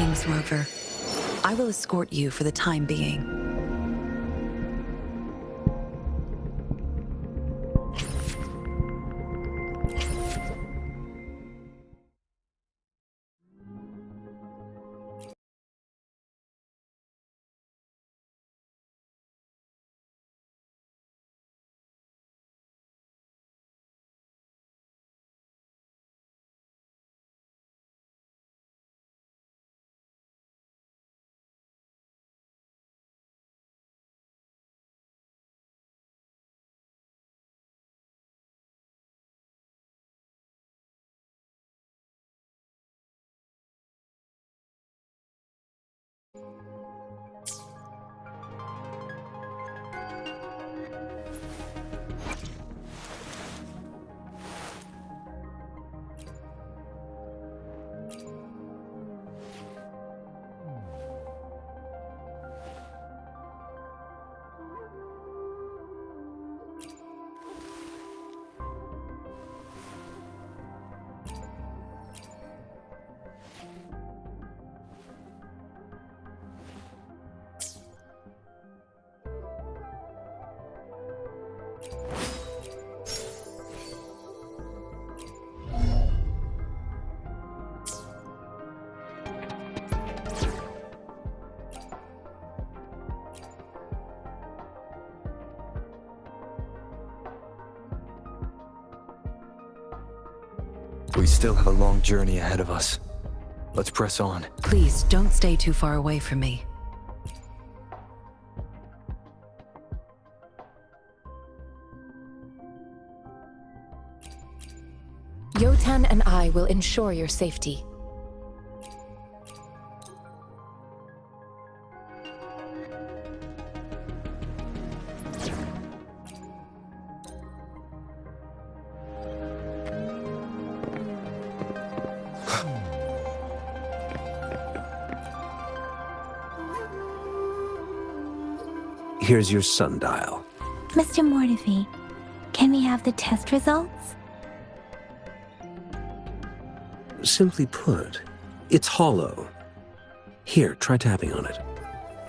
Greetings, Rover. I will escort you for the time being. We still have a long journey ahead of us. Let's press on. Please, don't stay too far away from me. Yotan and I will ensure your safety. Here's your sundial. Mr. Mortefi, can we have the test results? Simply put, it's hollow. Here, try tapping on it.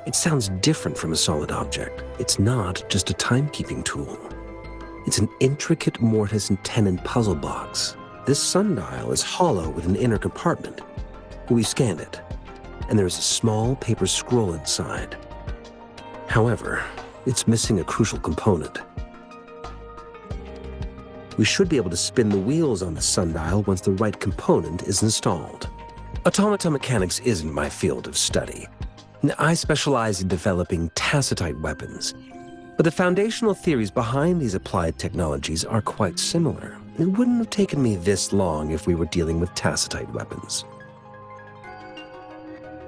It sounds different from a solid object. It's not just a timekeeping tool. It's an intricate mortise and tenon puzzle box. This sundial is hollow with an inner compartment. We scanned it, and there is a small paper scroll inside. However, it's missing a crucial component. We should be able to spin the wheels on the sundial once the right component is installed. Automata mechanics isn't my field of study. I specialize in developing tacitite weapons, but the foundational theories behind these applied technologies are quite similar. It wouldn't have taken me this long if we were dealing with tacitite weapons.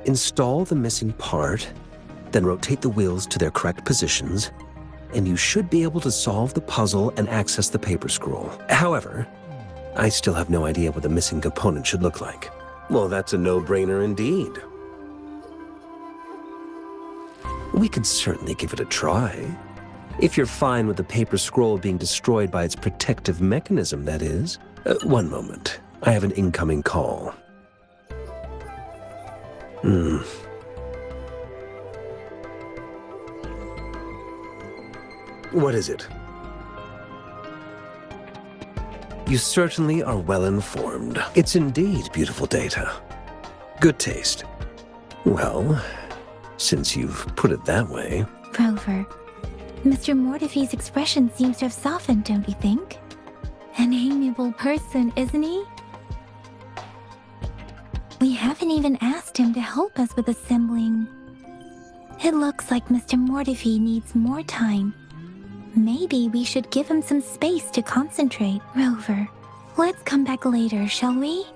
Install the missing part, then rotate the wheels to their correct positions, and you should be able to solve the puzzle and access the paper scroll. However, I still have no idea what the missing component should look like. Well, that's a no-brainer indeed. We can certainly give it a try. If you're fine with the paper scroll being destroyed by its protective mechanism, that is. One moment. I have an incoming call. What is it? You certainly are well informed. It's indeed beautiful data. Good taste. Well, since you've put it that way... Rover, Mr. Mortefi's expression seems to have softened, don't you think? An amiable person, isn't he? We haven't even asked him to help us with assembling. It looks like Mr. Mortefi needs more time. Maybe we should give him some space to concentrate. Rover, let's come back later, shall we?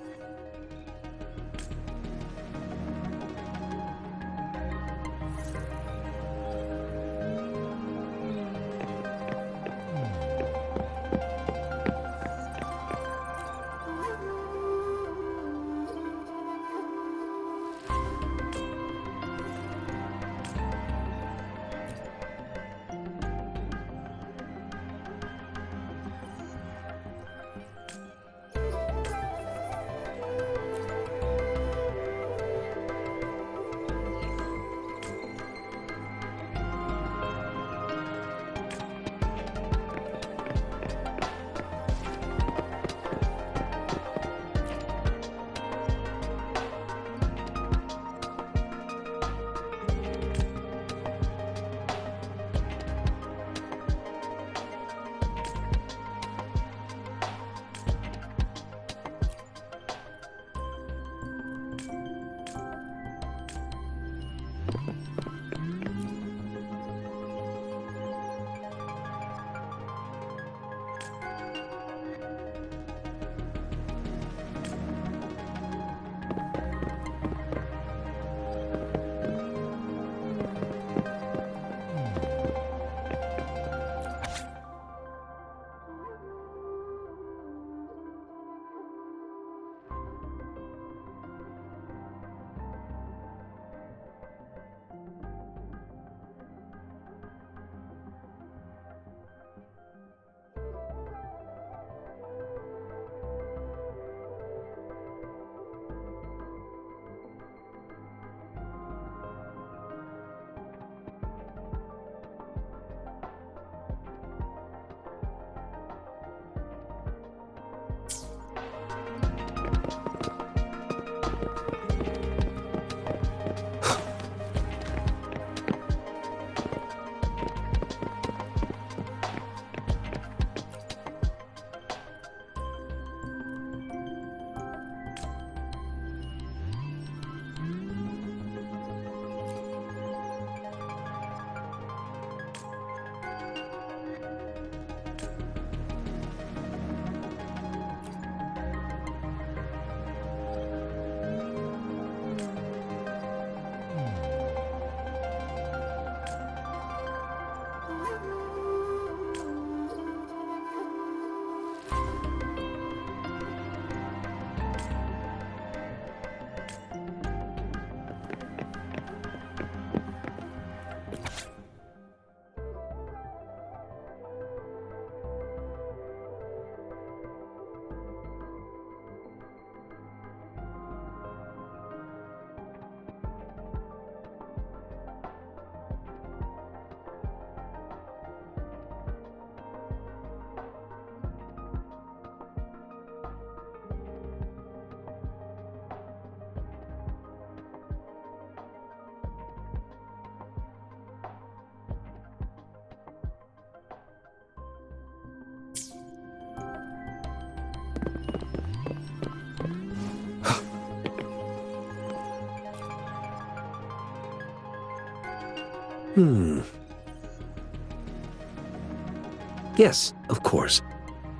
Yes, of course.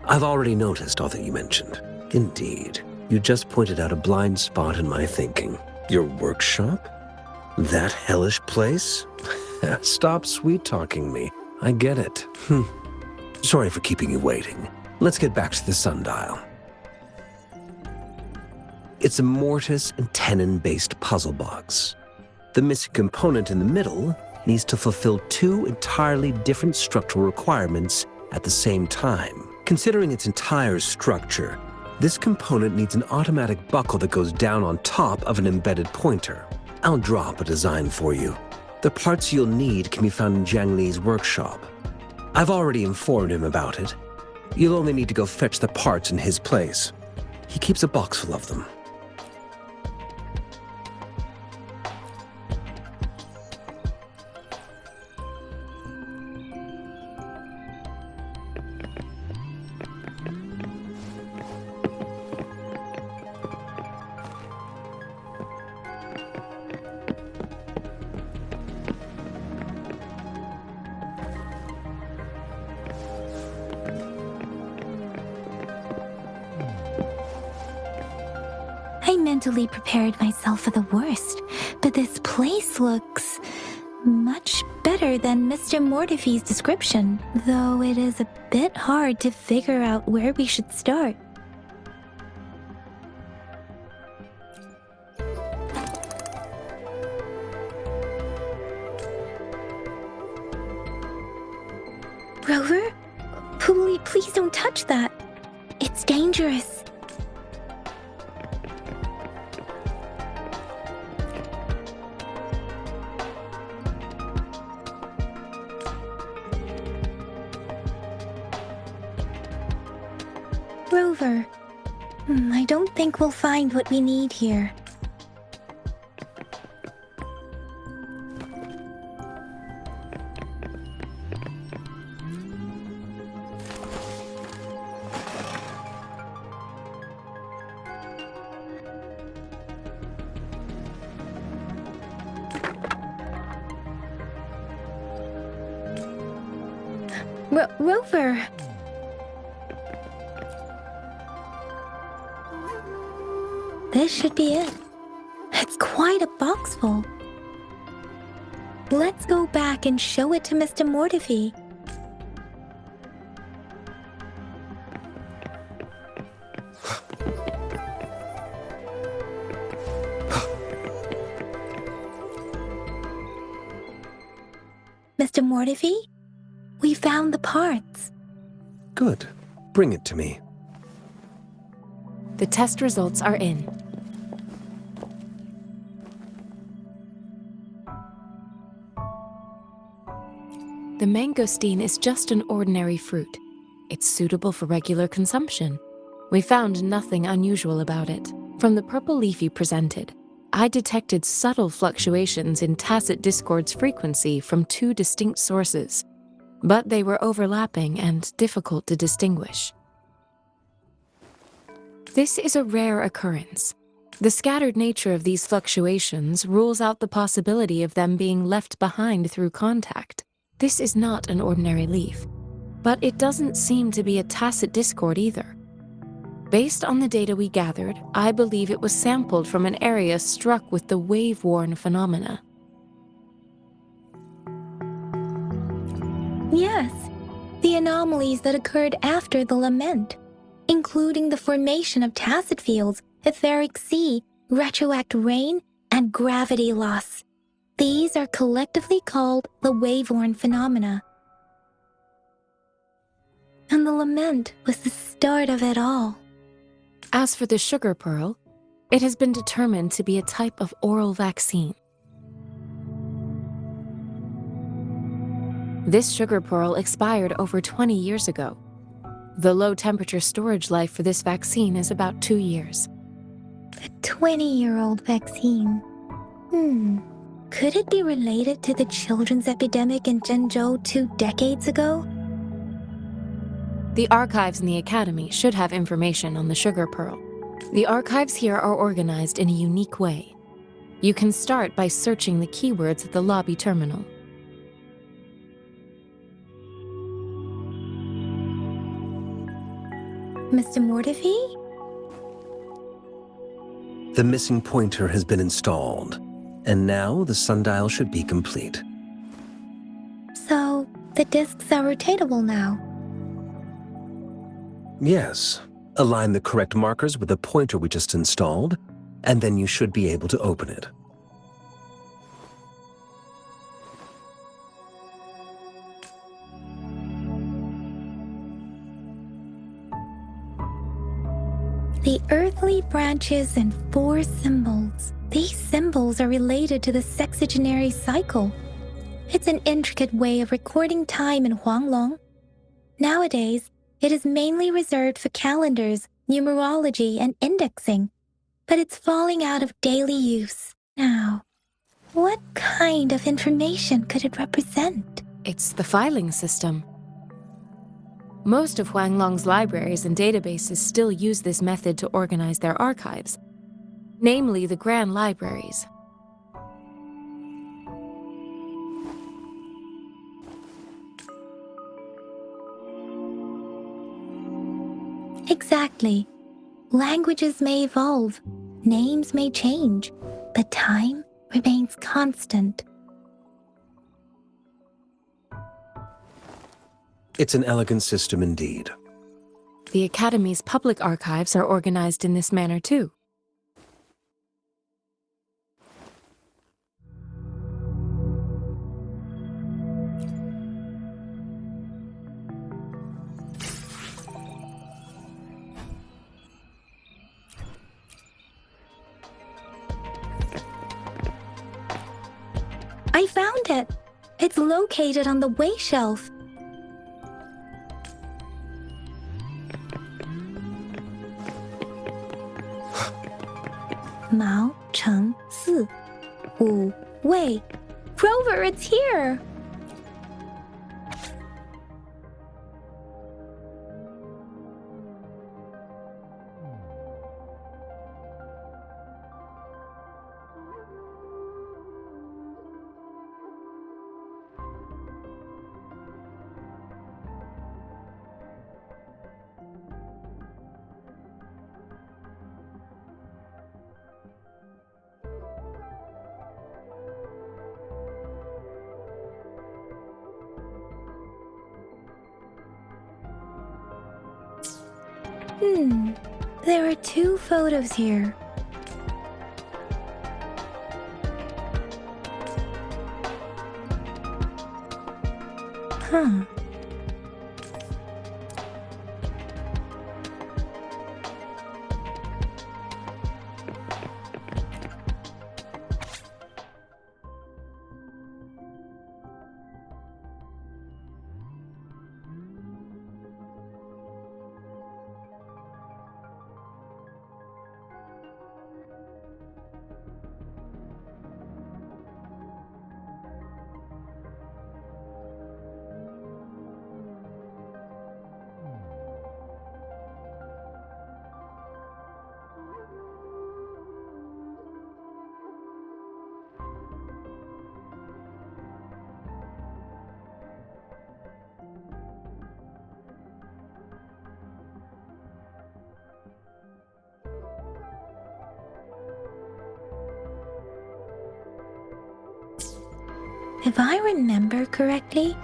I've already noticed all that you mentioned. Indeed. You just pointed out a blind spot in my thinking. Your workshop? That hellish place? Stop sweet-talking me. I get it. Sorry for keeping you waiting. Let's get back to the sundial. It's a mortise and tenon-based puzzle box. The missing component in the middle needs to fulfill two entirely different structural requirements at the same time. Considering its entire structure, this component needs an automatic buckle that goes down on top of an embedded pointer. I'll drop a design for you. The parts you'll need can be found in Xiangli's workshop. I've already informed him about it. You'll only need to go fetch the parts in his place. He keeps a box full of them. I mentally prepared myself for the worst, but this place looks much better than Mr. Mortefi's description, though it is a bit hard to figure out where we should start. Rover? Please don't touch that. It's dangerous. Rover, I don't think we'll find what we need here. Rover! This should be it. It's quite a box full. Let's go back and show it to Mr. Mortefi. Mr. Mortefi, we found the parts. Good. Bring it to me. The test results are in. The mangosteen is just an ordinary fruit. It's suitable for regular consumption. We found nothing unusual about it. From the purple leaf you presented, I detected subtle fluctuations in tacit discord's frequency from two distinct sources, but they were overlapping and difficult to distinguish. This is a rare occurrence. The scattered nature of these fluctuations rules out the possibility of them being left behind through contact. This is not an ordinary leaf, but it doesn't seem to be a tacit discord either. Based on the data we gathered, I believe it was sampled from an area struck with the wave-worn phenomena. Yes, the anomalies that occurred after the lament, including the formation of tacit fields, etheric sea, retroact rain, and gravity loss. These are collectively called the wave-worn phenomena. And the lament was the start of it all. As for the sugar pearl, it has been determined to be a type of oral vaccine. This sugar pearl expired over 20 years ago. The low-temperature storage life for this vaccine is about 2 years. A 20-year-old vaccine. Could it be related to the children's epidemic in Jinzhou 2 decades ago? The archives in the Academy should have information on the sugar pearl. The archives here are organized in a unique way. You can start by searching the keywords at the lobby terminal. Mr. Mortefi? The missing pointer has been installed, and now the sundial should be complete. So, the discs are rotatable now. Yes. Align the correct markers with the pointer we just installed, and then you should be able to open it. The earthly branches and 4 symbols. These symbols are related to the sexagenary cycle. It's an intricate way of recording time in Huanglong. Nowadays, it is mainly reserved for calendars, numerology, and indexing, but it's falling out of daily use now. What kind of information could it represent? It's the filing system. Most of Huanglong's libraries and databases still use this method to organize their archives, namely the Grand Libraries. Exactly. Languages may evolve, names may change, but time remains constant. It's an elegant system indeed. The Academy's public archives are organized in this manner too. I found it! It's located on the way shelf. Mao, Cheng, Si, Wu, Wei. Rover, it's here! There are 2 photos here. Huh. If I remember correctly,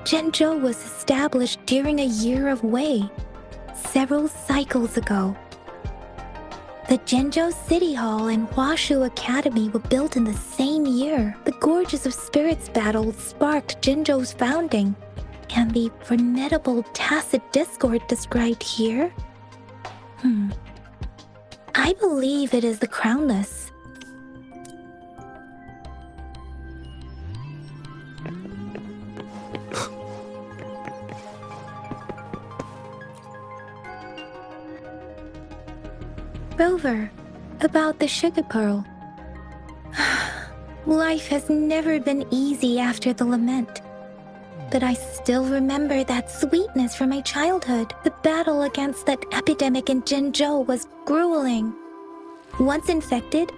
Jinzhou was established during a year of Wei, several cycles ago. The Jinzhou City Hall and Huashu Academy were built in the same year. The Gorges of Spirits battle sparked Jinzhou's founding, and the formidable tacit discord described here? I believe it is the Crownless. Rover, about the sugar pearl. Life has never been easy after the lament. But I still remember that sweetness from my childhood. The battle against that epidemic in Jinzhou was grueling. Once infected,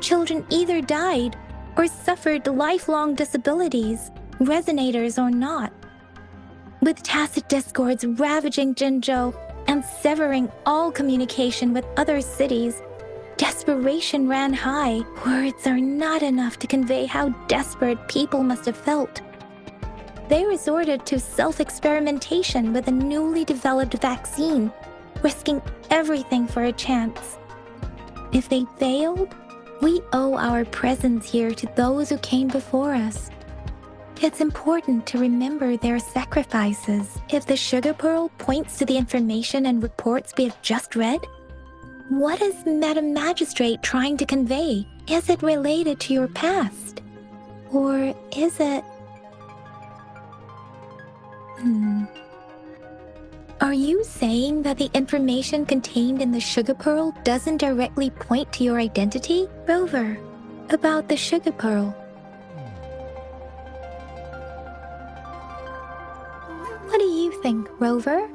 children either died or suffered lifelong disabilities, resonators or not. With tacit discords ravaging Jinzhou, and severing all communication with other cities. Desperation ran high. Words are not enough to convey how desperate people must have felt. They resorted to self-experimentation with a newly developed vaccine, risking everything for a chance. If they failed, we owe our presence here to those who came before us. It's important to remember their sacrifices. If the sugar pearl points to the information and reports we have just read, what is Madam Magistrate trying to convey? Is it related to your past? Or is it... Are you saying that the information contained in the sugar pearl doesn't directly point to your identity? Rover, about the sugar pearl. What do you think, Rover?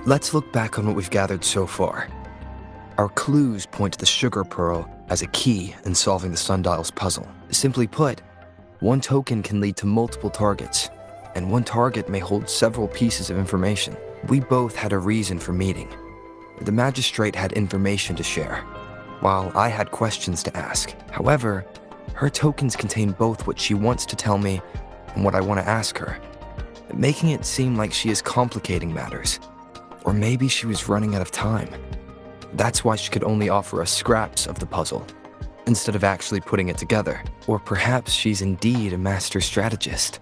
Let's look back on what we've gathered so far. Our clues point to the sugar pearl as a key in solving the sundial's puzzle. Simply put, one token can lead to multiple targets, and one target may hold several pieces of information. We both had a reason for meeting. The magistrate had information to share, while I had questions to ask. However, her tokens contain both what she wants to tell me and what I want to ask her, making it seem like she is complicating matters. Or maybe she was running out of time. That's why she could only offer us scraps of the puzzle, instead of actually putting it together. Or perhaps she's indeed a master strategist,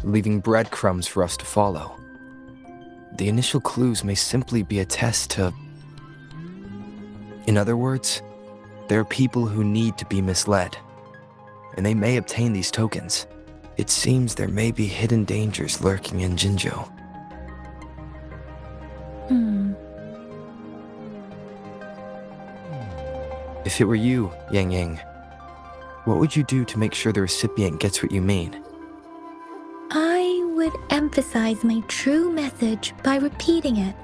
leaving breadcrumbs for us to follow. The initial clues may simply be a test to... In other words, there are people who need to be misled, and they may obtain these tokens. It seems there may be hidden dangers lurking in Jinzhou. If it were you, Yangyang, what would you do to make sure the recipient gets what you mean? I would emphasize my true message by repeating it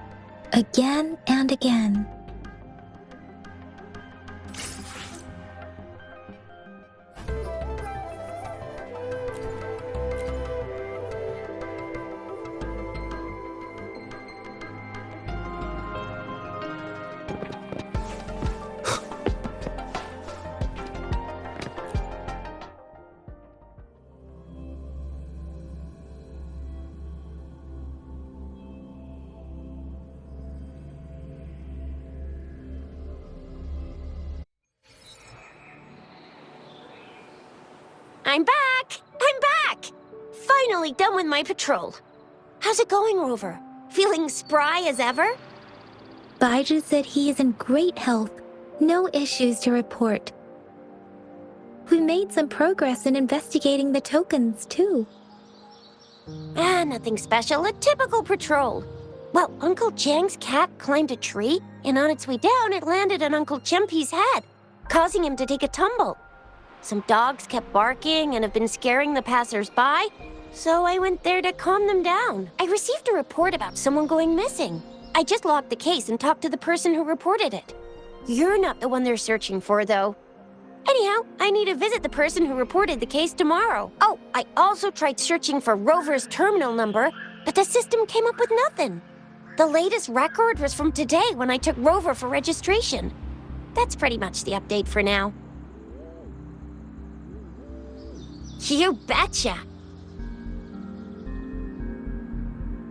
again and again. I'm back! I'm back! Finally done with my patrol. How's it going, Rover? Feeling spry as ever? Baiju said he is in great health. No issues to report. We made some progress in investigating the tokens, too. Nothing special. A typical patrol. Well, Uncle Jiang's cat climbed a tree, and on its way down, it landed on Uncle Chempi's head, causing him to take a tumble. Some dogs kept barking and have been scaring the passers-by, so I went there to calm them down. I received a report about someone going missing. I just logged the case and talked to the person who reported it. You're not the one they're searching for, though. Anyhow, I need to visit the person who reported the case tomorrow. Oh, I also tried searching for Rover's terminal number, but the system came up with nothing. The latest record was from today when I took Rover for registration. That's pretty much the update for now. You betcha!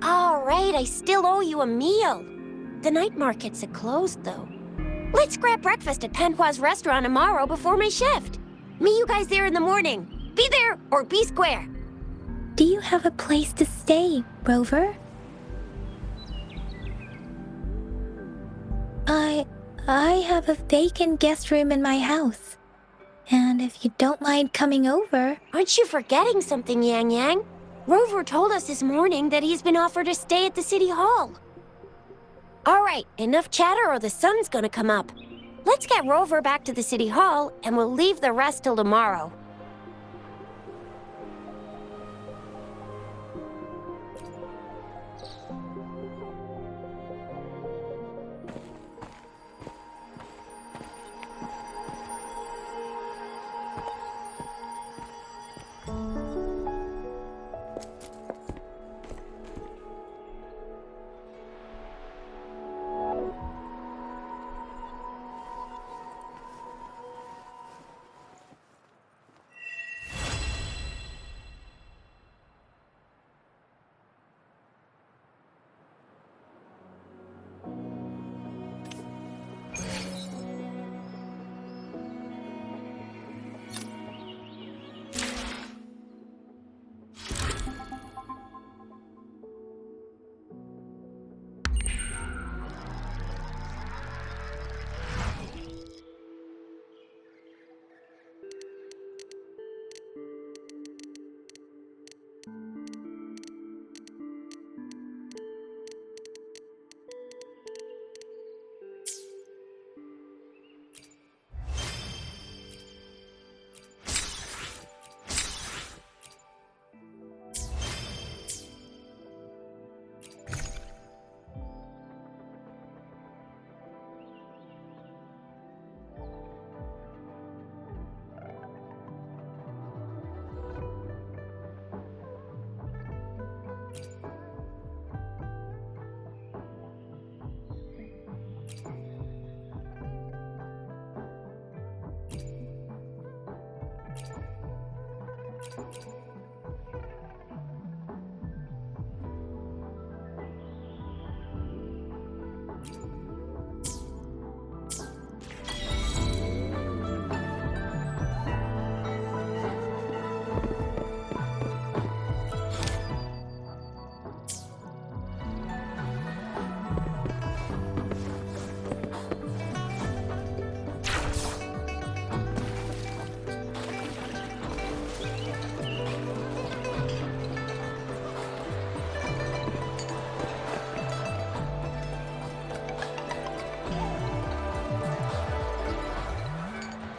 All right, I still owe you a meal. The night markets are closed, though. Let's grab breakfast at Panhua's restaurant tomorrow before my shift. Meet you guys there in the morning. Be there or be square. Do you have a place to stay, Rover? I have a vacant guest room in my house. And if you don't mind coming over... Aren't you forgetting something, Yangyang? Rover told us this morning that he's been offered a stay at the City Hall. All right, enough chatter or the sun's gonna come up. Let's get Rover back to the City Hall, and we'll leave the rest till tomorrow.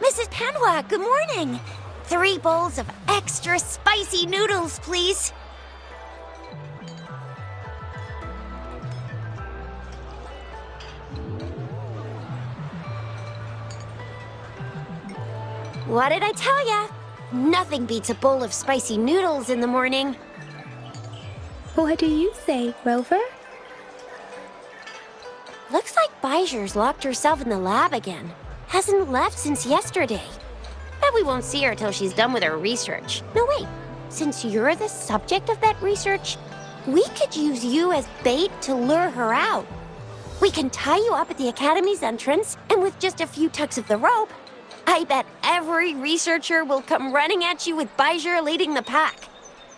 Mrs. Panhua, good morning. 3 bowls of extra spicy noodles, please. What did I tell ya? Nothing beats a bowl of spicy noodles in the morning. What do you say, Rover? Looks like Baiju's locked herself in the lab again. Hasn't left since yesterday. Bet we won't see her till she's done with her research. No, wait. Since you're the subject of that research, we could use you as bait to lure her out. We can tie you up at the Academy's entrance, and with just a few tugs of the rope, I bet every researcher will come running at you with Baiju leading the pack.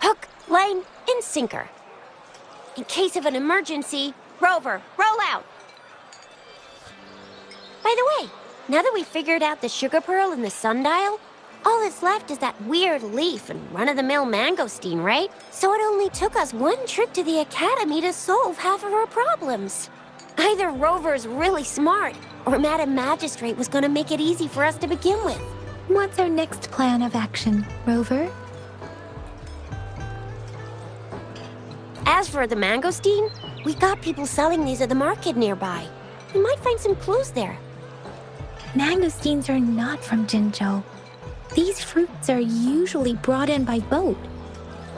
Hook, line, and sinker. In case of an emergency, Rover, roll out. By the way, now that we've figured out the sugar pearl and the sundial, all that's left is that weird leaf and run-of-the-mill mangosteen, right? So it only took us 1 trip to the Academy to solve half of our problems. Either Rover's really smart, or Madam Magistrate was gonna make it easy for us to begin with. What's our next plan of action, Rover? As for the mangosteen, we got people selling these at the market nearby. We might find some clues there. Mangosteens are not from Jinzhou. These fruits are usually brought in by boat.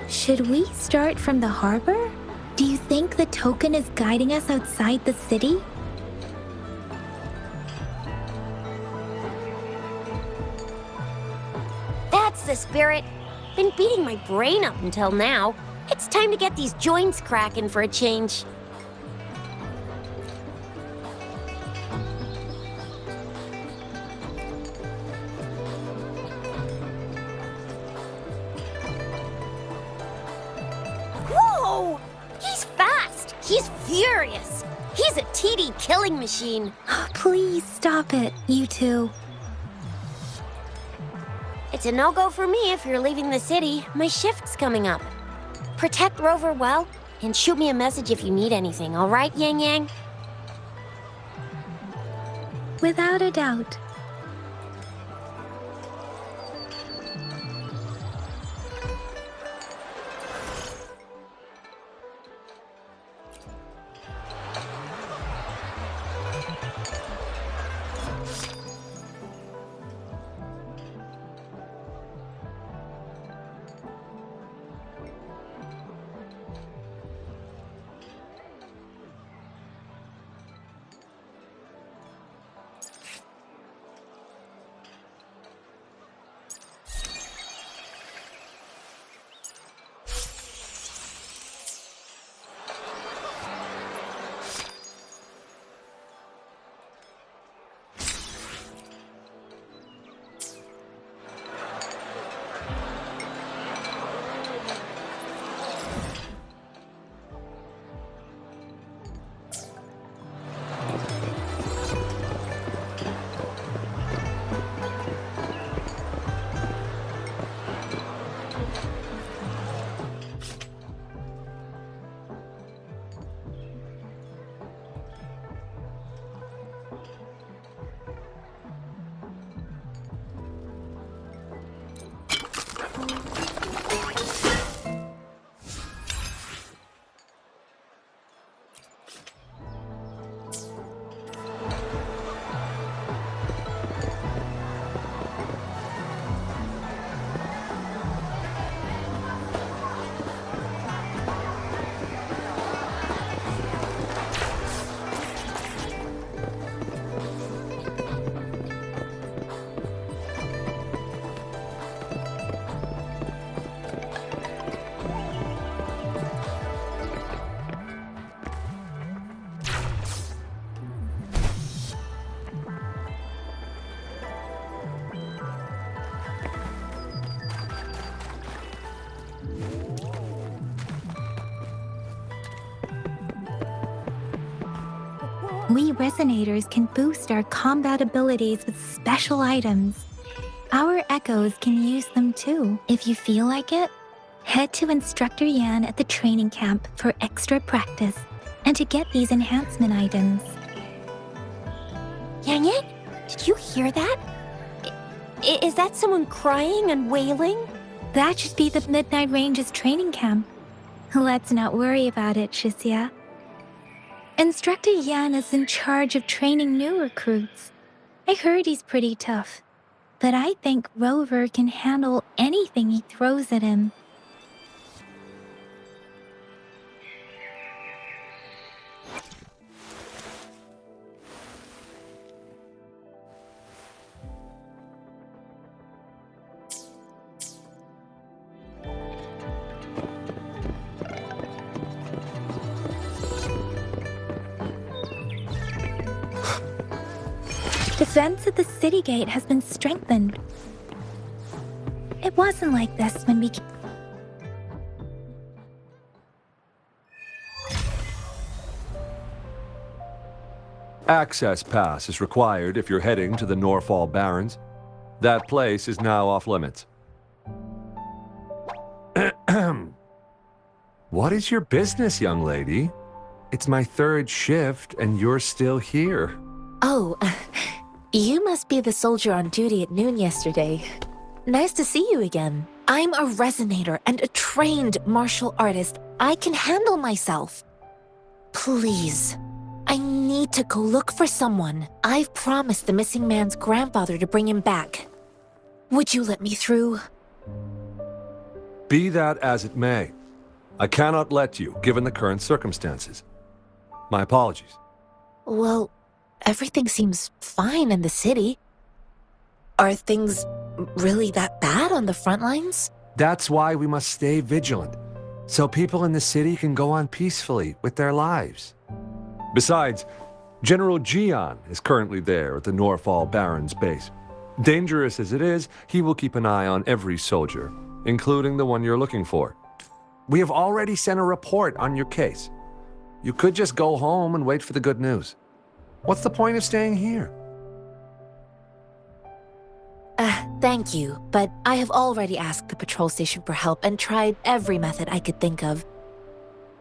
Should we start from the harbor? Do you think the token is guiding us outside the city? That's the spirit. Been beating my brain up until now. It's time to get these joints cracking for a change. Whoa! He's fast! He's furious! He's a TD killing machine! Please stop it, you two. It's a no-go for me if you're leaving the city. My shift's coming up. Protect Rover well, and shoot me a message if you need anything, all right, Yangyang? Without a doubt. We resonators can boost our combat abilities with special items. Our echoes can use them too. If you feel like it, head to Instructor Yan at the training camp for extra practice and to get these enhancement items. Yangyang, did you hear that? Is that someone crying and wailing? That should be the Midnight Ranges training camp. Let's not worry about it, Chixia. Instructor Yan is in charge of training new recruits. I heard he's pretty tough, but I think Rover can handle anything he throws at him. Defense at the city gate has been strengthened. It wasn't like this when we... Access pass is required if you're heading to the Norfall Barrens. That place is now off limits. What is your business, young lady? It's my third shift and you're still here. Oh, you must be the soldier on duty at noon yesterday. Nice to see you again. I'm a resonator and a trained martial artist. I can handle myself. Please, I need to go look for someone. I've promised the missing man's grandfather to bring him back. Would you let me through? Be that as it may, I cannot let you, given the current circumstances. My apologies. Well, everything seems fine in the city. Are things really that bad on the front lines? That's why we must stay vigilant, so people in the city can go on peacefully with their lives. Besides, General Zhiyuan is currently there at the Norfall Barrens Base. Dangerous as it is, he will keep an eye on every soldier, including the one you're looking for. We have already sent a report on your case. You could just go home and wait for the good news. What's the point of staying here? Thank you, but I have already asked the patrol station for help and tried every method I could think of.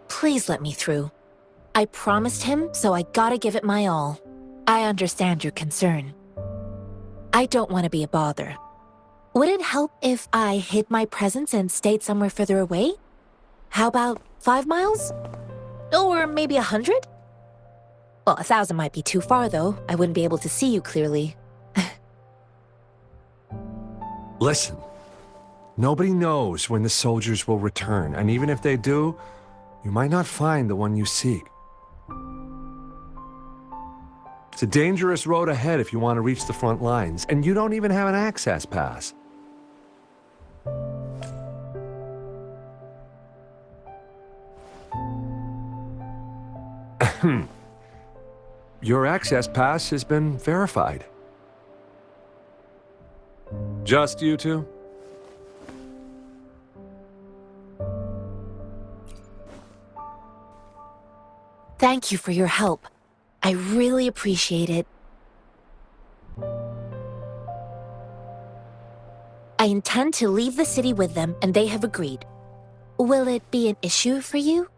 Please let me through. I promised him, so I gotta give it my all. I understand your concern. I don't want to be a bother. Would it help if I hid my presence and stayed somewhere further away? How about 5 miles? Or maybe 100? Well, 1,000 might be too far, though. I wouldn't be able to see you clearly. Listen, nobody knows when the soldiers will return, and even if they do, you might not find the one you seek. It's a dangerous road ahead if you want to reach the front lines, and you don't even have an access pass. Your access pass has been verified. Just you two? Thank you for your help. I really appreciate it. I intend to leave the city with them, and they have agreed. Will it be an issue for you?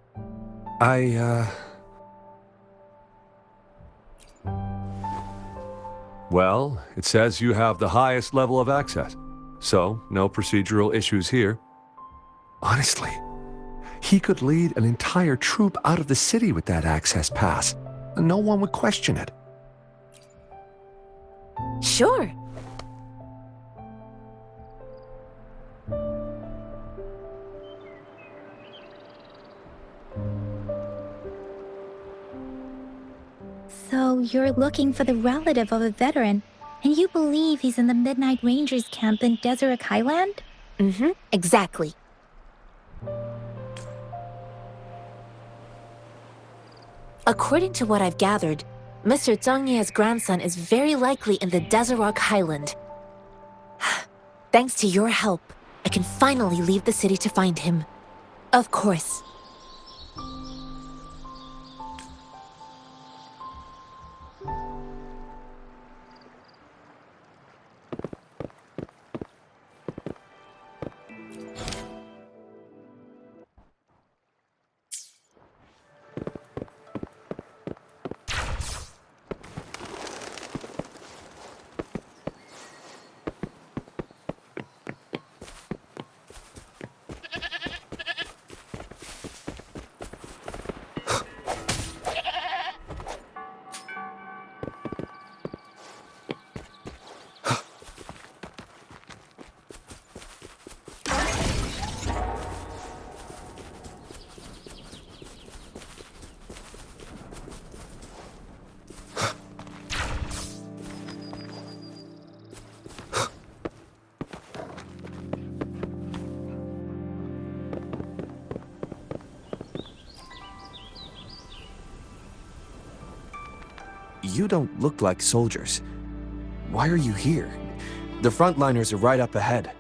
Well, it says you have the highest level of access, so no procedural issues here. Honestly, he could lead an entire troop out of the city with that access pass, and no one would question it. Sure. So you're looking for the relative of a veteran, and you believe he's in the Midnight Rangers camp in Deseret Highland? Mm-hmm, exactly. According to what I've gathered, Mr. Zhang Ye's grandson is very likely in the Deseret Highland. Thanks to your help, I can finally leave the city to find him. Of course. you don't look like soldiers. Why are you here? The frontliners are right up ahead.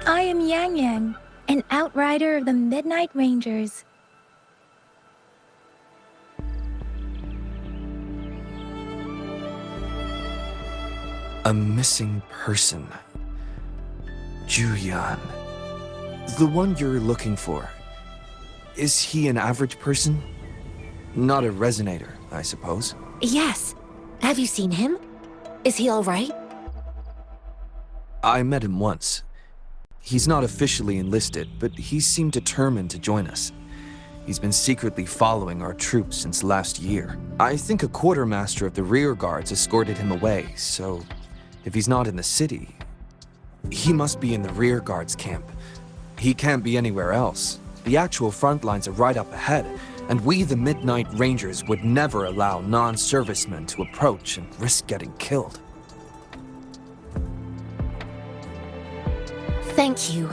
I am Yangyang, an outrider of the Midnight Rangers. A missing person. Zhiyuan. The one you're looking for. Is he an average person? Not a resonator, I suppose. Yes. Have you seen him? Is he all right? I met him once. He's not officially enlisted, but he seemed determined to join us. He's been secretly following our troops since last year. I think a quartermaster of the Rearguards escorted him away, so if he's not in the city, he must be in the Rearguards camp. He can't be anywhere else. The actual front lines are right up ahead, and we, the Midnight Rangers, would never allow non-servicemen to approach and risk getting killed. Thank you.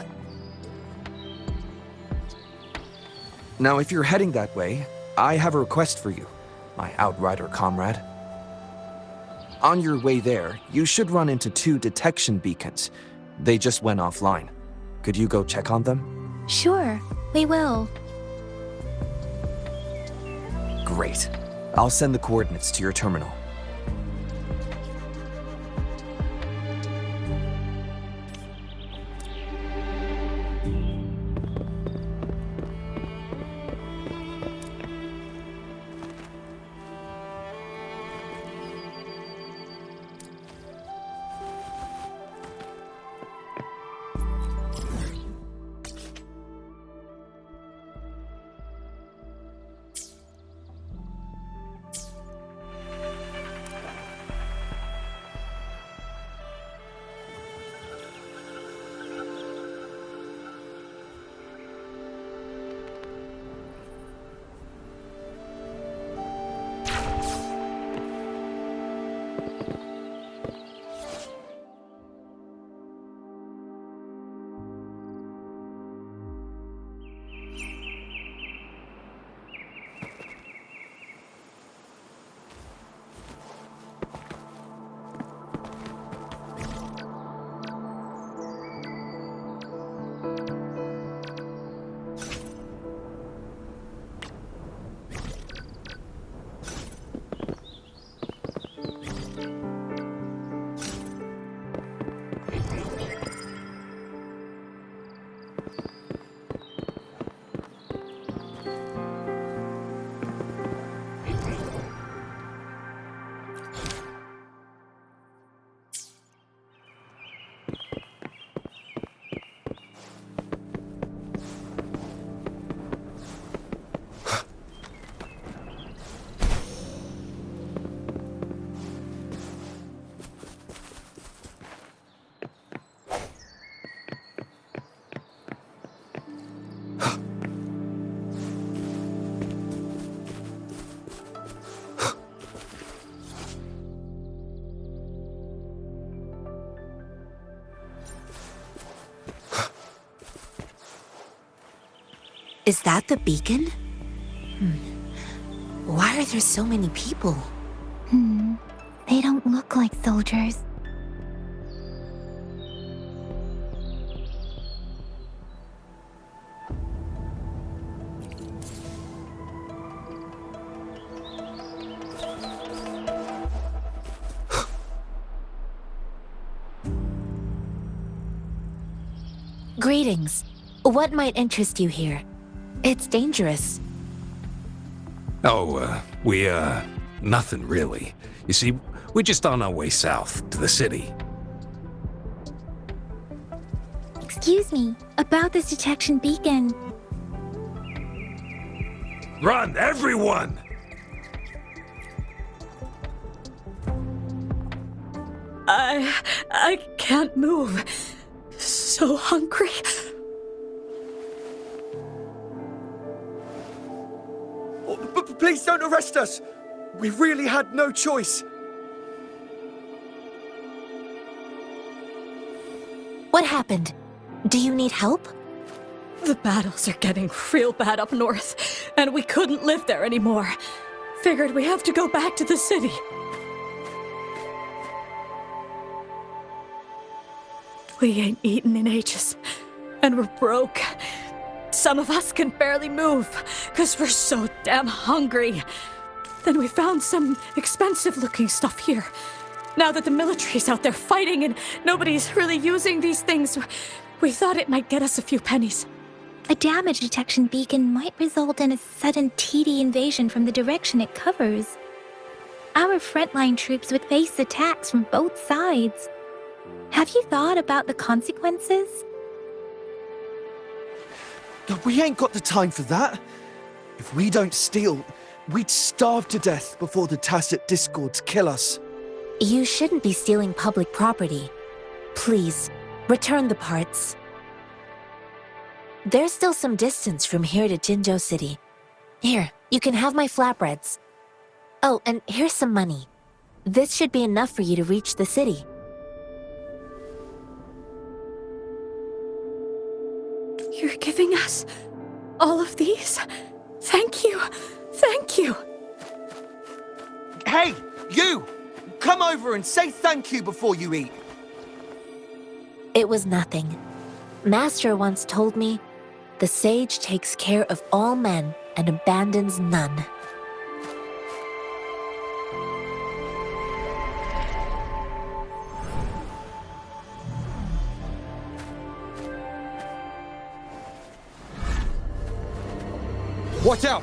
Now, if you're heading that way, I have a request for you, my outrider comrade. On your way there, you should run into 2 detection beacons. They just went offline. Could you go check on them? Sure, we will. Great. I'll send the coordinates to your terminal. Is that the beacon? Why are there so many people? They don't look like soldiers. Greetings. What might interest you here? It's dangerous. Oh, nothing really. You see, we're just on our way south to the city. Excuse me, about this detection beacon. Run, everyone! I can't move. So hungry. Please don't arrest us! We really had no choice. What happened? Do you need help? The battles are getting real bad up north, and we couldn't live there anymore. Figured we have to go back to the city. We ain't eaten in ages, and we're broke. Some of us can barely move, 'cause we're so damn hungry. Then we found some expensive-looking stuff here. Now that the military's out there fighting and nobody's really using these things, we thought it might get us a few pennies. A damage detection beacon might result in a sudden TD invasion from the direction it covers. Our frontline troops would face attacks from both sides. Have you thought about the consequences? We ain't got the time for that. If we don't steal, we'd starve to death before the tacit discords kill us. You shouldn't be stealing public property. Please, return the parts. There's still some distance from here to Jinzhou City. Here, you can have my flatbreads. Oh, and here's some money. This should be enough for you to reach the city. You're giving us all of these? Thank you. Thank you. Hey, you! Come over and say thank you before you eat. It was nothing. Master once told me, the sage takes care of all men and abandons none. Watch out!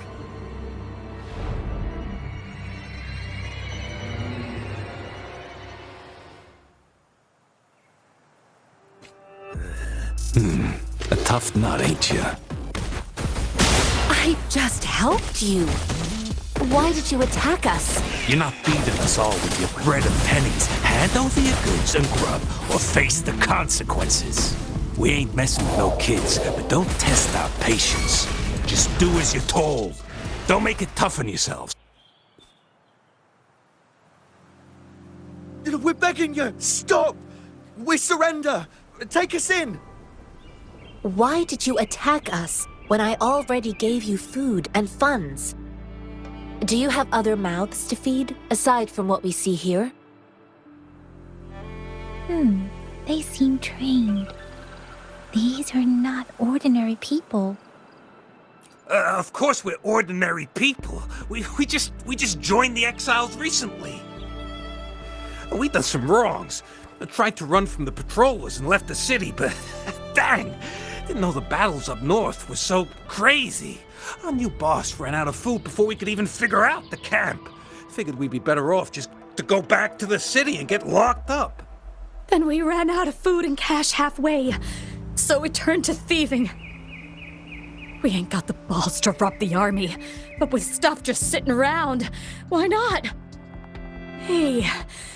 A tough nut, ain't you? I just helped you. Why did you attack us? You're not feeding us all with your bread and pennies. Hand over your goods and grub, or face the consequences. We ain't messing with no kids, but don't test our patience. Just do as you're told. Don't make it tough on yourselves. We're begging you, stop! We surrender! Take us in! Why did you attack us when I already gave you food and funds? Do you have other mouths to feed, aside from what we see here? They seem trained. These are not ordinary people. Of course we're ordinary people. We just joined the exiles recently. We done some wrongs. I tried to run from the patrollers and left the city, but dang! Didn't know the battles up north were so crazy. Our new boss ran out of food before we could even figure out the camp. Figured we'd be better off just to go back to the city and get locked up. Then we ran out of food and cash halfway, so we turned to thieving. We ain't got the balls to rob the army, but with stuff just sitting around, why not? Hey,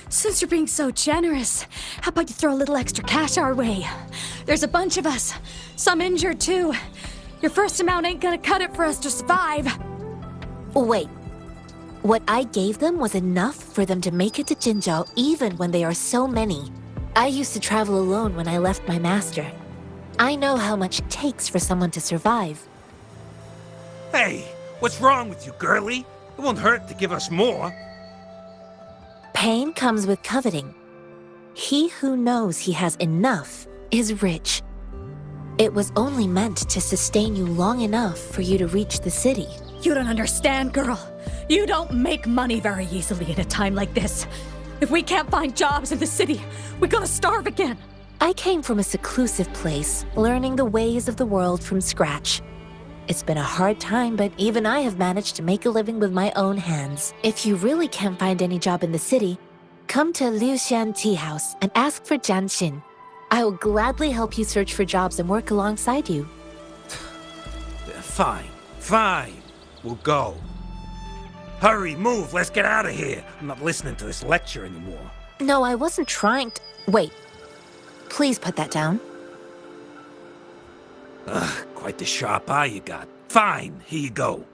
since you're being so generous, how about you throw a little extra cash our way? There's a bunch of us, some injured too. Your first amount ain't gonna cut it for us to survive. Wait. What I gave them was enough for them to make it to Jinzhou even when they are so many. I used to travel alone when I left my master. I know how much it takes for someone to survive. Hey, what's wrong with you, girlie? It won't hurt to give us more. Pain comes with coveting. He who knows he has enough is rich. It was only meant to sustain you long enough for you to reach the city. You don't understand, girl. You don't make money very easily in a time like this. If we can't find jobs in the city, we're gonna starve again. I came from a seclusive place, learning the ways of the world from scratch. It's been a hard time, but even I have managed to make a living with my own hands. If you really can't find any job in the city, come to Liuxian Tea House and ask for Jian Xin. I will gladly help you search for jobs and work alongside you. Fine. We'll go. Hurry, move, let's get out of here. I'm not listening to this lecture anymore. No, I wasn't trying to... Wait. Please put that down. Quite the sharp eye you got. Fine, here you go.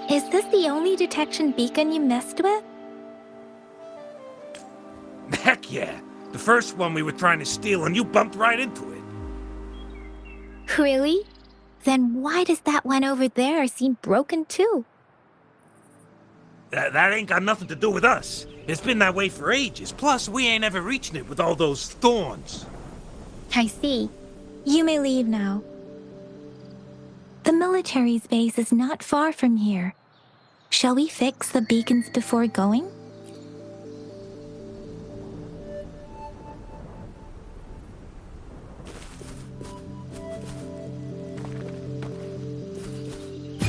Is this the only detection beacon you messed with? Heck yeah. The first one we were trying to steal and you bumped right into it. Really? Then why does that one over there seem broken too? That ain't got nothing to do with us. It's been that way for ages. Plus, we ain't ever reaching it with all those thorns. I see. You may leave now. The military's base is not far from here. Shall we fix the beacons before going?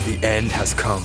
The end has come.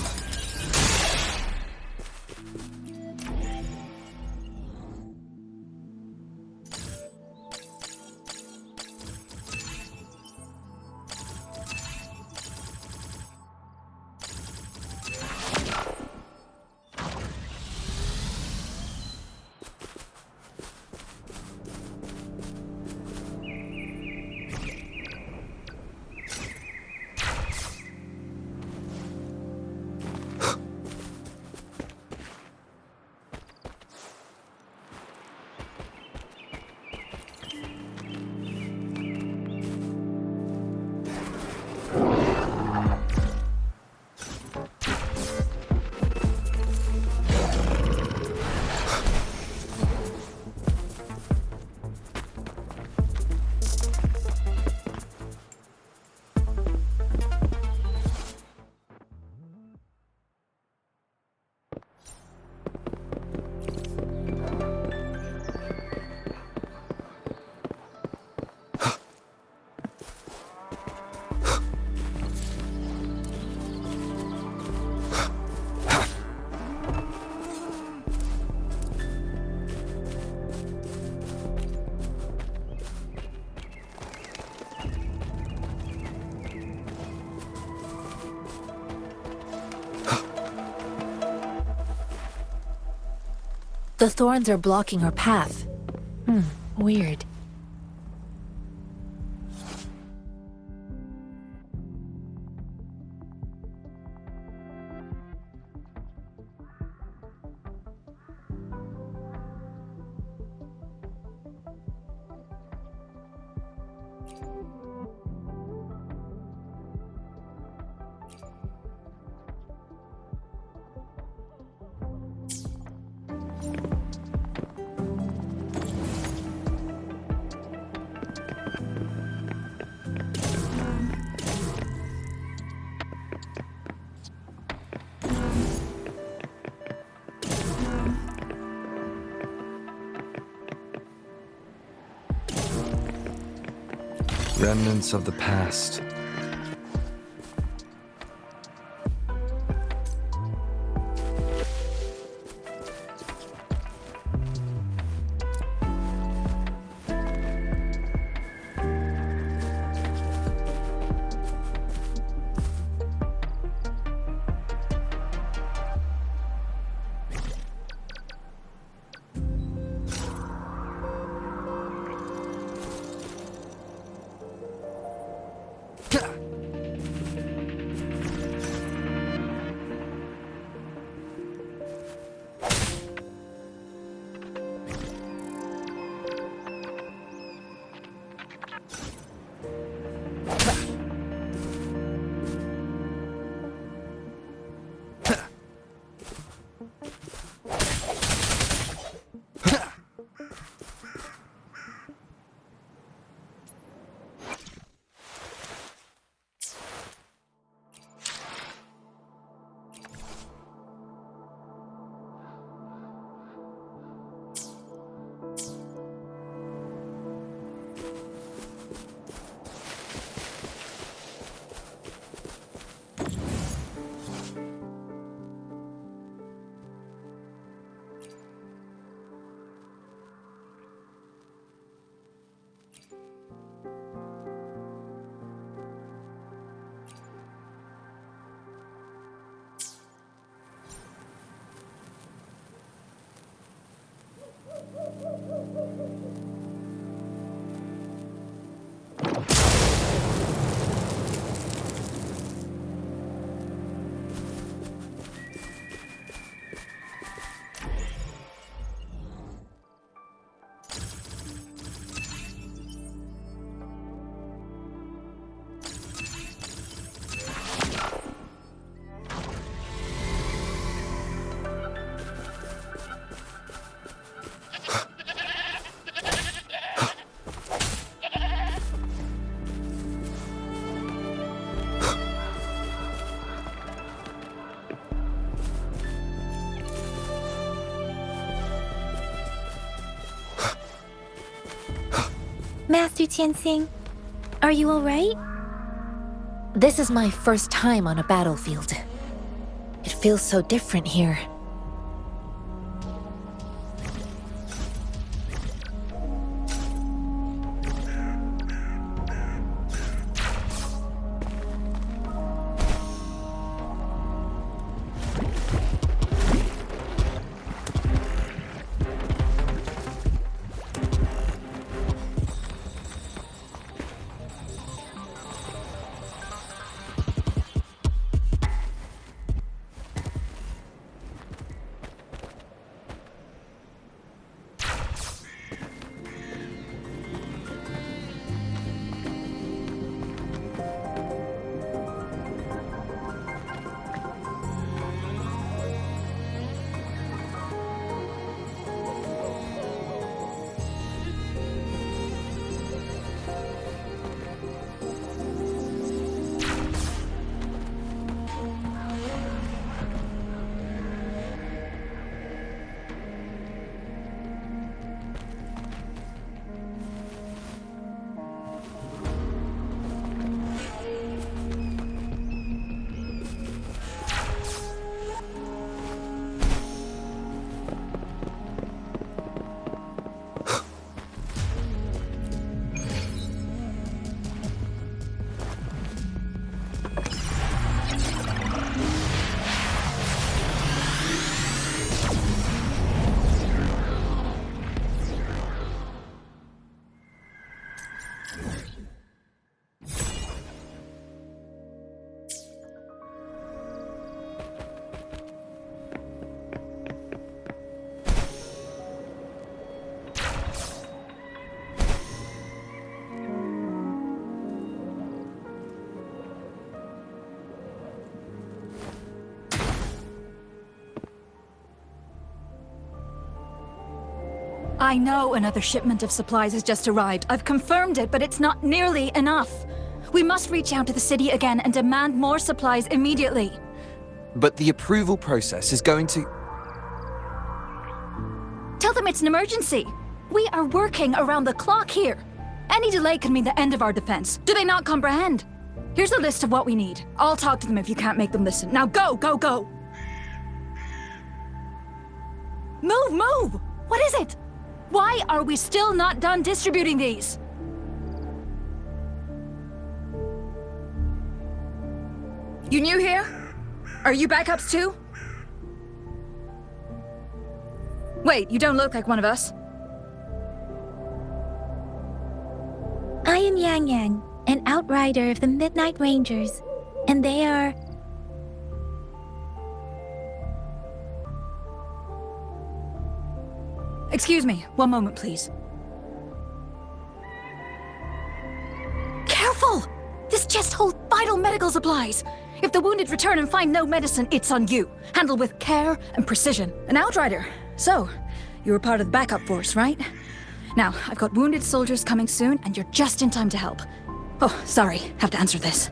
The thorns are blocking our path. Weird. Remnants of the past. Master Tianxing, are you alright? This is my first time on a battlefield. It feels so different here. I know another shipment of supplies has just arrived. I've confirmed it, but it's not nearly enough. We must reach out to the city again and demand more supplies immediately. But the approval process is going to... Tell them it's an emergency. We are working around the clock here. Any delay could mean the end of our defense. Do they not comprehend? Here's a list of what we need. I'll talk to them if you can't make them listen. Now go, go, go! Move, move! What is it? Why are we still not done distributing these? You new here? Are you backups too? Wait, you don't look like one of us. I am Yangyang, an outrider of the Midnight Rangers, and they are... Excuse me, one moment, please. Careful! This chest holds vital medical supplies. If the wounded return and find no medicine, it's on you. Handle with care and precision. An outrider. So, you were part of the backup force, right? Now, I've got wounded soldiers coming soon, and you're just in time to help. Oh, sorry, have to answer this.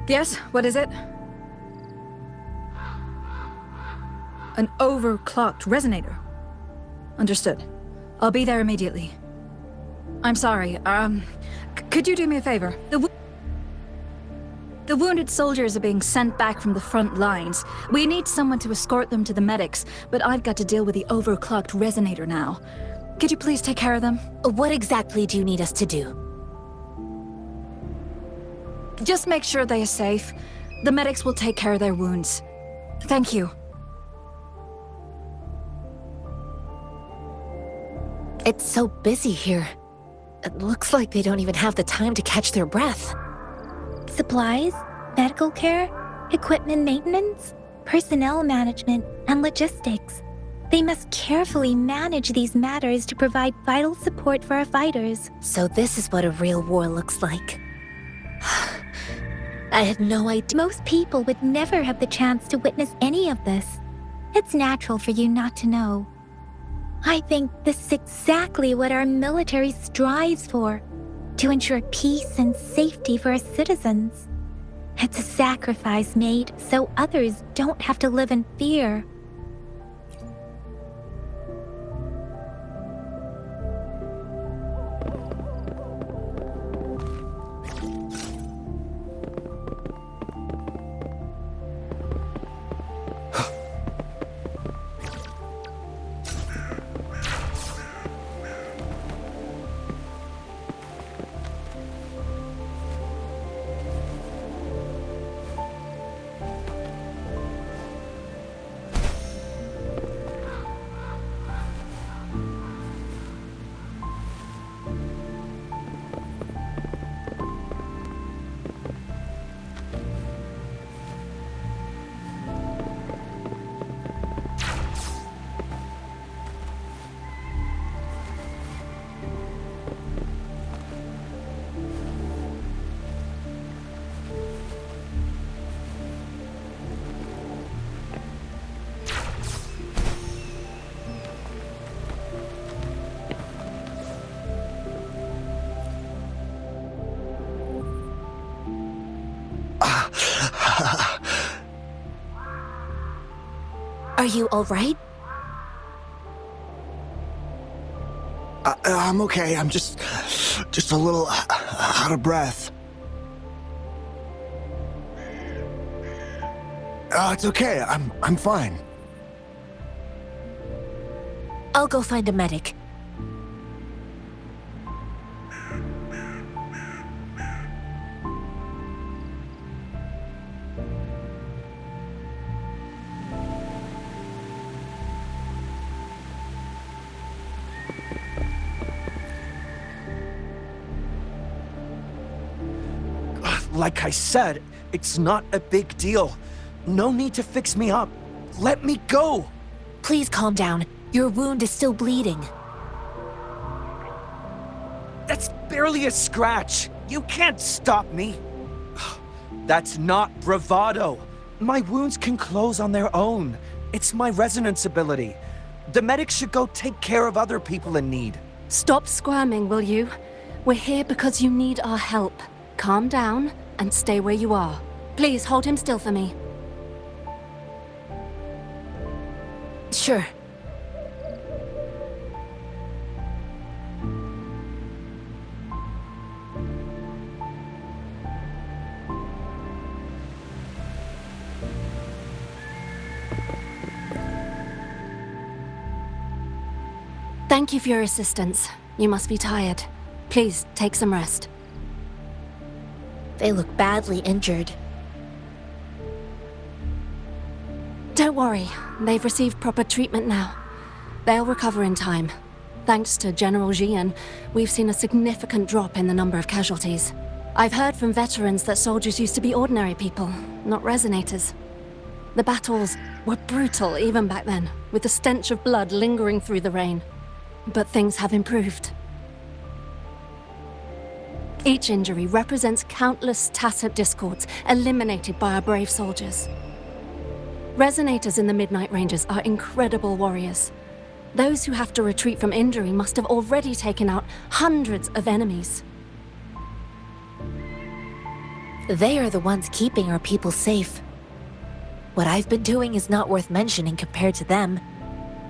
Yes, what is it? An overclocked resonator. Understood. I'll be there immediately. I'm sorry, could you do me a favor? The wounded soldiers are being sent back from the front lines. We need someone to escort them to the medics, but I've got to deal with the overclocked resonator now. Could you please take care of them? What exactly do you need us to do? Just make sure they are safe. The medics will take care of their wounds. Thank you. It's so busy here. It looks like they don't even have the time to catch their breath. Supplies, medical care, equipment maintenance, personnel management, and logistics. They must carefully manage these matters to provide vital support for our fighters. So this is what a real war looks like. I had no idea. Most people would never have the chance to witness any of this. It's natural for you not to know. I think this is exactly what our military strives for, to ensure peace and safety for our citizens. It's a sacrifice made so others don't have to live in fear. Are you all right? I'm okay. I'm just a little out of breath. It's okay. I'm fine. I'll go find a medic. Like I said, it's not a big deal. No need to fix me up. Let me go! Please calm down. Your wound is still bleeding. That's barely a scratch. You can't stop me. That's not bravado. My wounds can close on their own. It's my resonance ability. The medics should go take care of other people in need. Stop squirming, will you? We're here because you need our help. Calm down and stay where you are. Please hold him still for me. Sure. Thank you for your assistance. You must be tired. Please, take some rest. They look badly injured. Don't worry, they've received proper treatment now. They'll recover in time. Thanks to General Zhiyuan, we've seen a significant drop in the number of casualties. I've heard from veterans that soldiers used to be ordinary people, not resonators. The battles were brutal even back then, with the stench of blood lingering through the rain. But things have improved. Each injury represents countless tacit discords eliminated by our brave soldiers. Resonators in the Midnight Rangers are incredible warriors. Those who have to retreat from injury must have already taken out hundreds of enemies. They are the ones keeping our people safe. What I've been doing is not worth mentioning compared to them.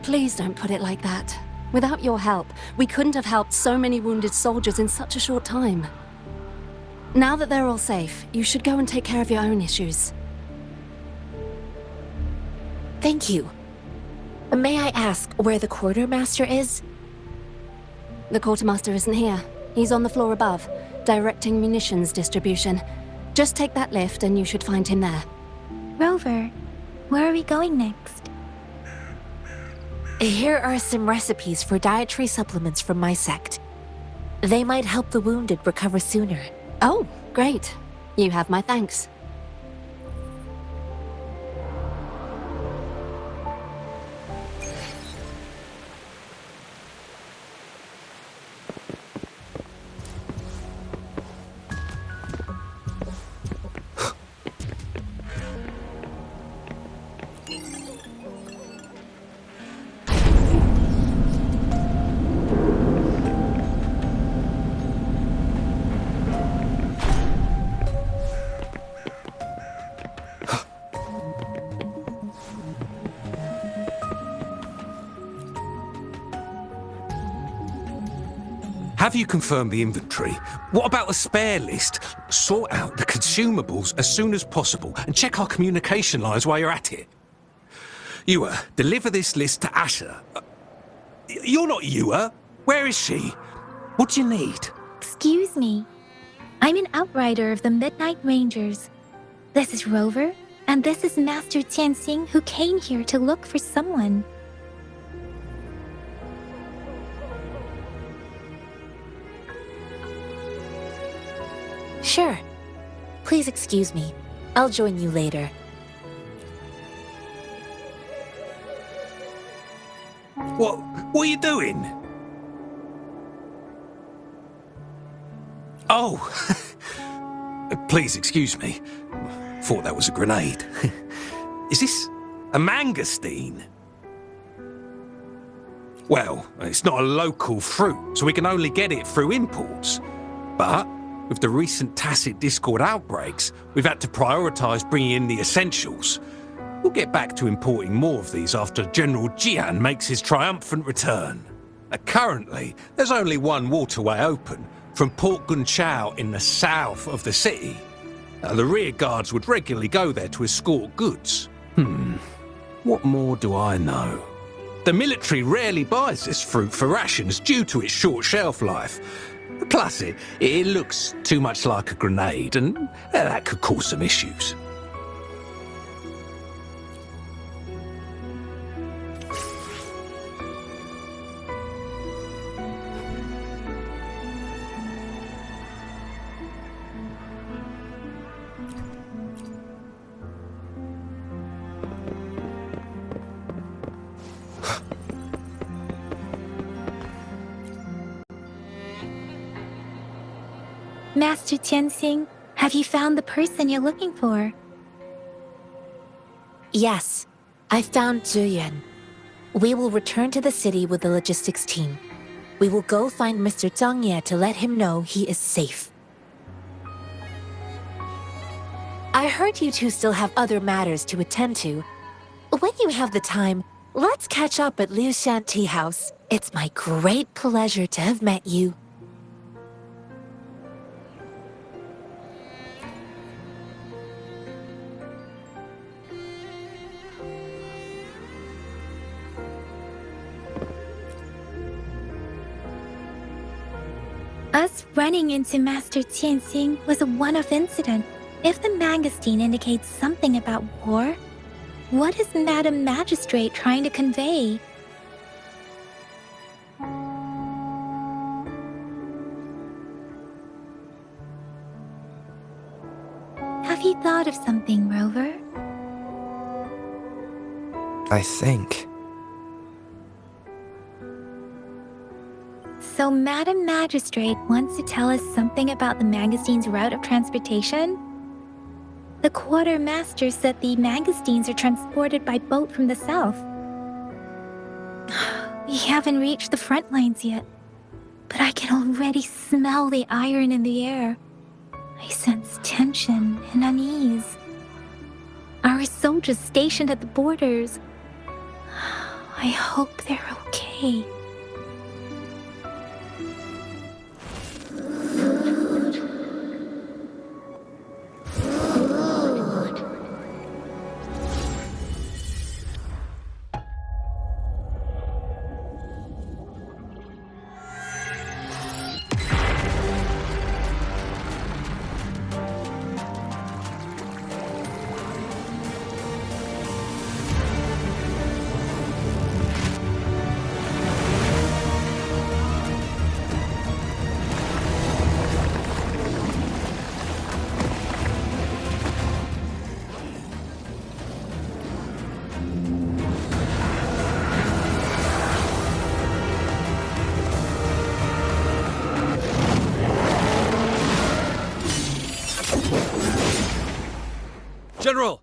Please don't put it like that. Without your help, we couldn't have helped so many wounded soldiers in such a short time. Now that they're all safe, you should go and take care of your own issues. Thank you. May I ask where the quartermaster is? The quartermaster isn't here. He's on the floor above, directing munitions distribution. Just take that lift and you should find him there. Rover, where are we going next? Here are some recipes for dietary supplements from my sect. They might help the wounded recover sooner. Oh, great. You have my thanks. Have you confirmed the inventory? What about a spare list? Sort out the consumables as soon as possible and check our communication lines while you're at it. Yua, deliver this list to Asher. You're not Yua. Where is she? What do you need? Excuse me. I'm an outrider of the Midnight Rangers. This is Rover, and this is Master Tianxing, who came here to look for someone. Sure. Please excuse me. I'll join you later. What are you doing? Oh, please excuse me. Thought that was a grenade. Is this a mangosteen? Well, it's not a local fruit, so we can only get it through imports. But with the recent tacit discord outbreaks, we've had to prioritize bringing in the essentials. We'll get back to importing more of these after General Zhiyuan makes his triumphant return. Currently, there's only one waterway open, from Port Gunchao in the south of the city. The rearguards would regularly go there to escort goods. What more do I know? The military rarely buys this fruit for rations due to its short shelf life. Plus, it looks too much like a grenade, and that could cause some issues. Master Tianxing, have you found the person you're looking for? Yes, I found Zhiyuan. We will return to the city with the logistics team. We will go find Mr. Zhang Ye to let him know he is safe. I heard you two still have other matters to attend to. When you have the time, let's catch up at Liu Shan Tea House. It's my great pleasure to have met you. Us running into Master Tianxing was a one-off incident. If the magazine indicates something about war, what is Madam Magistrate trying to convey? Have you thought of something, Rover? I think. So Madam Magistrate wants to tell us something about the magazine's route of transportation? The quartermaster said the magazines are transported by boat from the south. We haven't reached the front lines yet, but I can already smell the iron in the air. I sense tension and unease. Our soldiers stationed at the borders. I hope they're okay. General!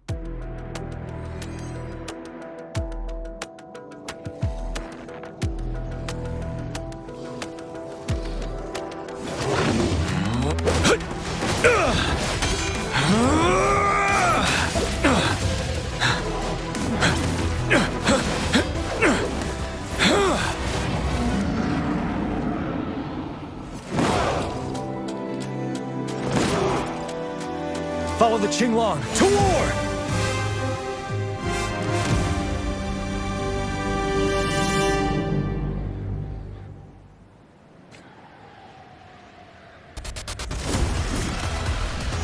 Follow the Qinglong to war!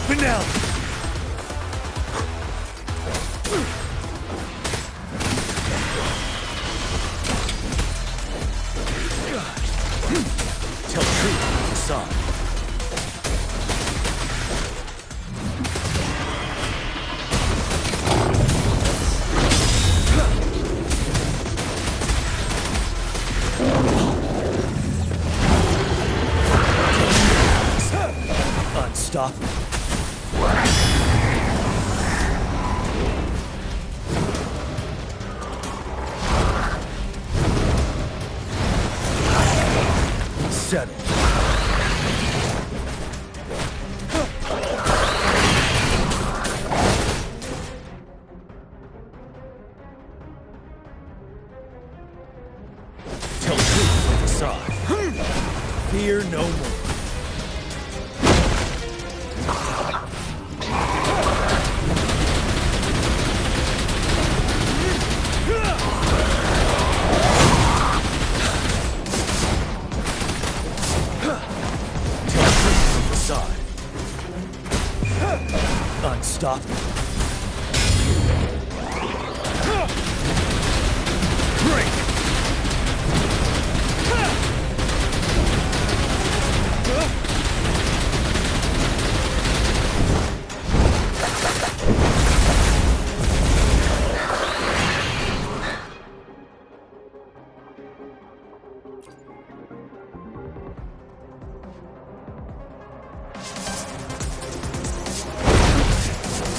Fiddle! Tell truth to the sun.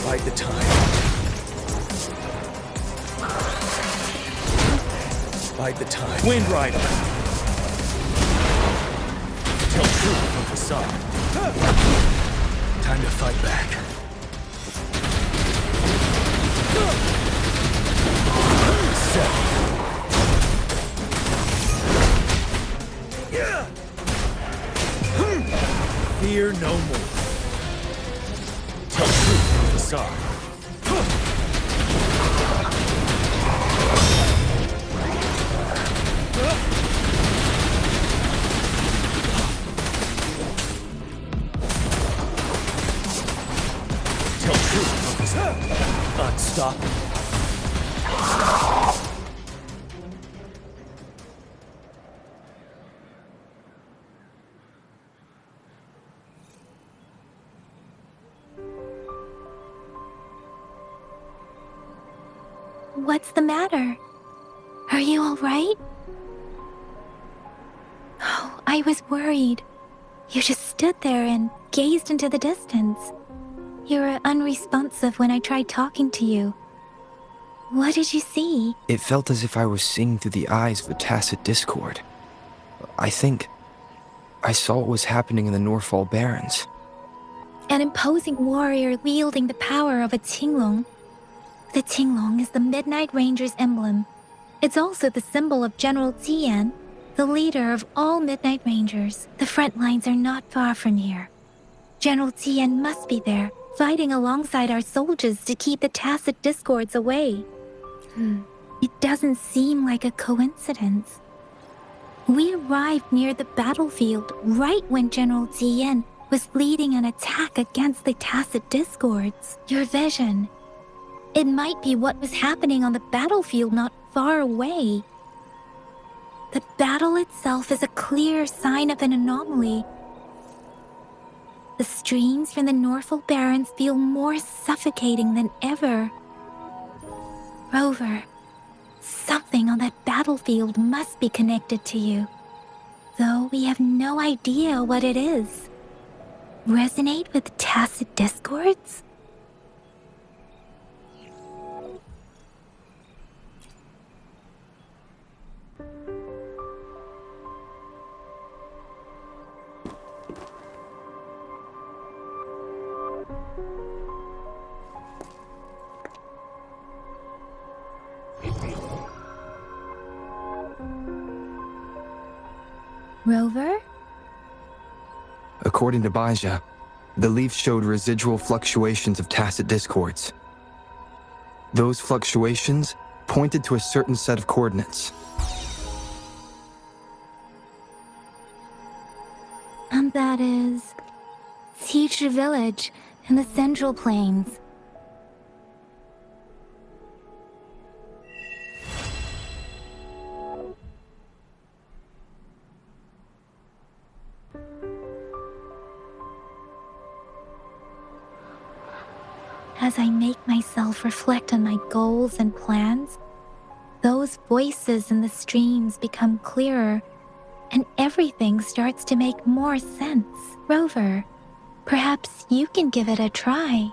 Bide the time. Bide the time. Wind Rider! Tell truth from facade. Time to fight back. Fear no more. Tell truth from facade. Tell truth from facade. Unstoppable. What's the matter? Are you all right? Oh, I was worried. You just stood there and gazed into the distance. You were unresponsive when I tried talking to you. What did you see? It felt as if I was seeing through the eyes of a tacit discord. I think I saw what was happening in the Norfall Barrens. An imposing warrior wielding the power of a Qinglong. The Qinglong is the Midnight Ranger's emblem. It's also the symbol of General Zhiyuan, the leader of all Midnight Rangers. The front lines are not far from here. General Zhiyuan must be there, fighting alongside our soldiers to keep the tacit discords away. It doesn't seem like a coincidence. We arrived near the battlefield right when General Zhiyuan was leading an attack against the tacit discords. Your vision. It might be what was happening on the battlefield not far away. The battle itself is a clear sign of an anomaly. The streams from the Norfall Barrens feel more suffocating than ever. Rover, something on that battlefield must be connected to you, though we have no idea what it is. Resonate with tacit discords? Rover? According to Baija, the leaf showed residual fluctuations of tacit discords. Those fluctuations pointed to a certain set of coordinates. And that is Chixia village in the Central Plains. As I make myself reflect on my goals and plans, those voices in the streams become clearer, and everything starts to make more sense. Rover, perhaps you can give it a try.